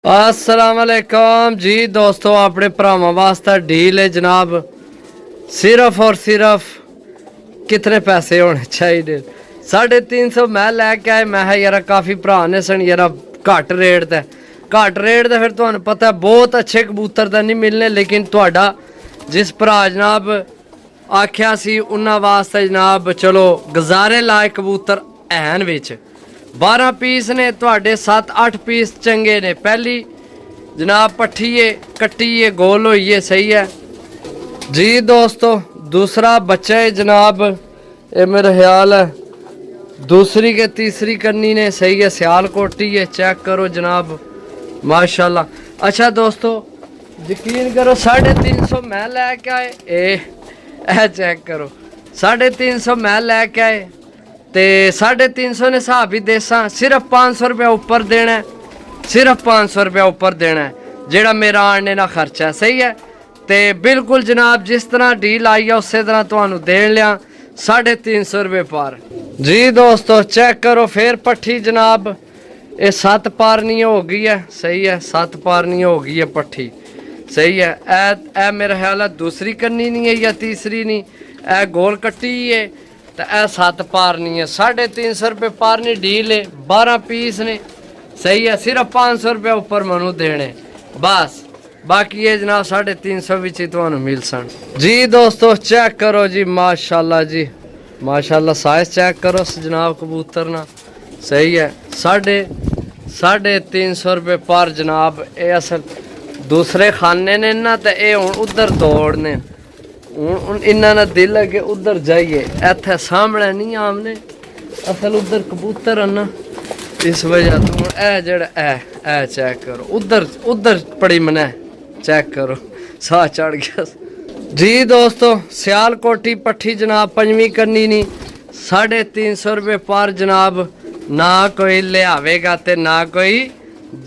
अस्सलामुअलैकुम जी दोस्तों, अपने भरावां वास्ते डील है जनाब। सिर्फ और सिर्फ कितने पैसे होने चाहिए? 350 मैं लैके आए। मैं यार काफ़ी भरा ने सन यार घट रेट ते फिर तुहानू पता है बहुत अच्छे कबूतर तो नहीं मिलने, लेकिन तुहाडा जिस भरा जनाब आख्या सी उन्हां वास्ते जनाब चलो गुजारे लायक कबूतर हैन विच 12 पीस ने, तुहाडे 7-8 पीस चंगे ने। पहली जनाब पट्ठीए कट्टीए गोल होइए, सही है जी दोस्तों। दूसरा बच्चा है जनाब, ये मेरा ख्याल है दूसरी के तीसरी करनी ने, सही है। सियालकोटी है, चेक करो जनाब माशाल्लाह। अच्छा दोस्तों यकीन करो 350 मैं लैके आए। ए चेक करो 350 मैं लैके आए ते 350 ने हिसाब ही देसा। सिर्फ 500 रुपया ऊपर देना है, सिर्फ 500 रुपया ऊपर देना है, जेड़ा मेरा आने ना खर्चा है, सही है। ते बिल्कुल जनाब जिस तरह डील आई है उस तरह तुहानू देन लिया 350 रुपये पार जी दोस्तों। चेक करो फिर पट्ठी जनाब, ये 7 पारनी हो गई है, सही है। 7 पारनी हो गई है पट्ठी, सही है। ए मेरा ख्याल है दूसरी करनी नहीं है या तीसरी नहीं, ए गोल कट्टी है तो ए 7 पारनी है। 350 रुपये पारनी डील है, 12 पीस ने, सही है। सिर्फ 500 रुपये ऊपर मनु देने बस, बाकी ये जनाब 350 विच ही तुहानू मिल सन जी दोस्तों। चेक करो जी माशाल्लाह जी माशाल्लाह, साइज चेक करो जनाब कबूतर ना, सही है। 350 रुपये पर जनाब। ये असल दूसरे खाने ने ना, तो ये हूँ उधर दौड़ने, हूँ इन्होंने दिल है कि उधर जाइए, इत्थे सामने नहीं आमने, असल उधर कबूतर है ना, इस वजह तो हूँ ए जड़ा ए चेक करो उधर पड़ी मने, चेक करो साह चढ़ गया जी दोस्तों। सियालकोटी पट्ठी जनाब 5वीं करनी नहीं, 350 रुपये पर जनाब। ना कोई लियावेगा ते ना कोई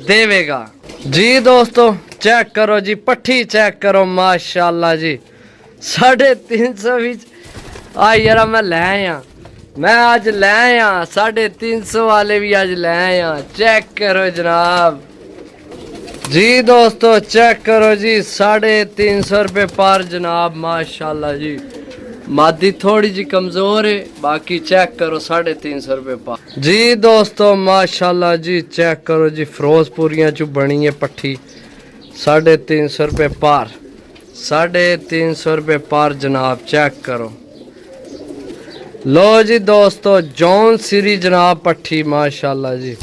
देवेगा जी दोस्तों। चेक करो जी पट्ठी, चेक करो माशाल्लाह जी 350 विच आ यार मैं ले आया, मैं आज ले आया 350 वाले भी आज ले आया। चेक करो जनाब जी दोस्तों, चेक करो जी 350 रुपये पर जनाब माशाल्लाह जी। मादी थोड़ी जी कमज़ोर है, बाकी चेक करो 350 रुपये पर जी दोस्तों माशाल्लाह जी। चेक करो जी फिरोजपुरियाँ चू बनी है पट्ठी 350 रुपये पर, 350 रुपये पर जनाब। चेक करो लो जी दोस्तों, जौन सिरी जनाब पट्ठी माशाल्लाह जी।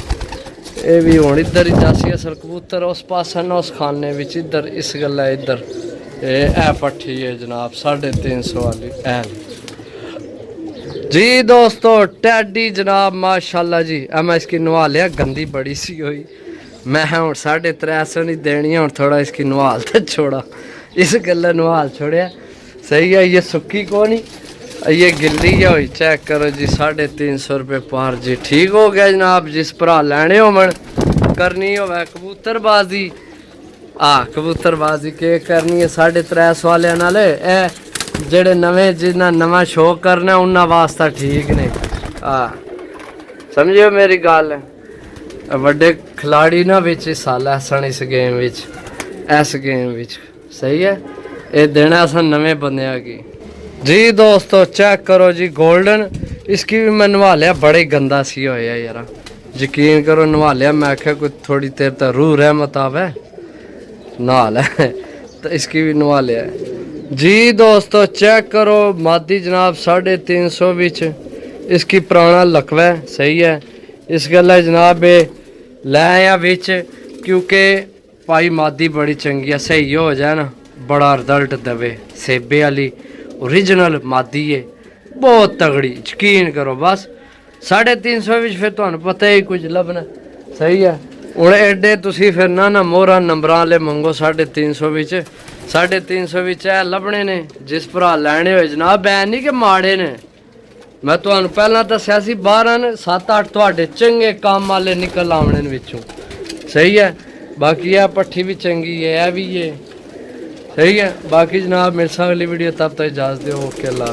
ये भी हूँ इधर ही जासी असल कबूतर उस पास ना उस खाने विच, इधर इस गल्ला इधर ए पट्ठी है जनाब 350 वाली ए जी दोस्तों। टैडी जनाब माशाल्लाह जी। मैं इसकी नवाल लिया, गंदी बड़ी सी हुई, मैं हूँ 350 नहीं देनी है, हूँ थोड़ा इसकी नवाल तो छोड़ा, इस गल्ला नवाल छोड़िया, सही है। ये सुक्की को नहीं, ये गिल्ली है हुई। चेक करो जी 350 रुपये पर जी। ठीक हो गया जनाब। जिस भरा लैने हो मन करनी हो कबूतरबाजी, कबूतरबाजी के करनी है 350 वाले नाले, ए जेड़े नवे जिन्ना नवा शो करना उन्ना वास्ता ठीक ने, समझियो मेरी गल। वड्डे खिलाड़ी ना विच हिस्सा लैसन इस गेम विच, इस गेम विच, सही है। ये देना अस नवे बंदिया की जी दोस्तों। चेक करो जी गोल्डन, इसकी भी मैं नवा लिया, बड़े गंदा सी होया यार, यकीन करो नवा लिया। मैं आख्या कोई थोड़ी देर तक रूह रहमत आवे नहा ले तो इसकी भी नवा लिया जी दोस्तों। चेक करो मादी जनाब 350 विच, इसकी पुराना लकवा है, सही है। इस गल्ला जनाब लै आया विच, क्योंकि भाई मादी बड़ी चंगी है, सही हो जाए ना बड़ा रिजल्ट देवे। सेबे वाली ओरिजिनल मादी है, बहुत तगड़ी, यकीन करो। बस 350 विच फिर तुहानू पता ही कुछ लभना, सही है। हूँ एडे तुसी फिर ना मोहरा नंबर वाले मंगो 350 विच, 350 विच ऐ लभने ने जिस भरा लैने होए जनाब। बैन नहीं कि माड़े ने, मैं तुहानू पहला दस्या सी 12 ने, 7-8 तुहाडे चंगे काम वाले निकल आवने विचों, सही है। बाकी यह पट्ठी भी चंगी है, यह भी है, सही है। बाकी जनाब मेरे साथ अगली वीडियो तब तक इजाज़त दो, ओके अल्लाह।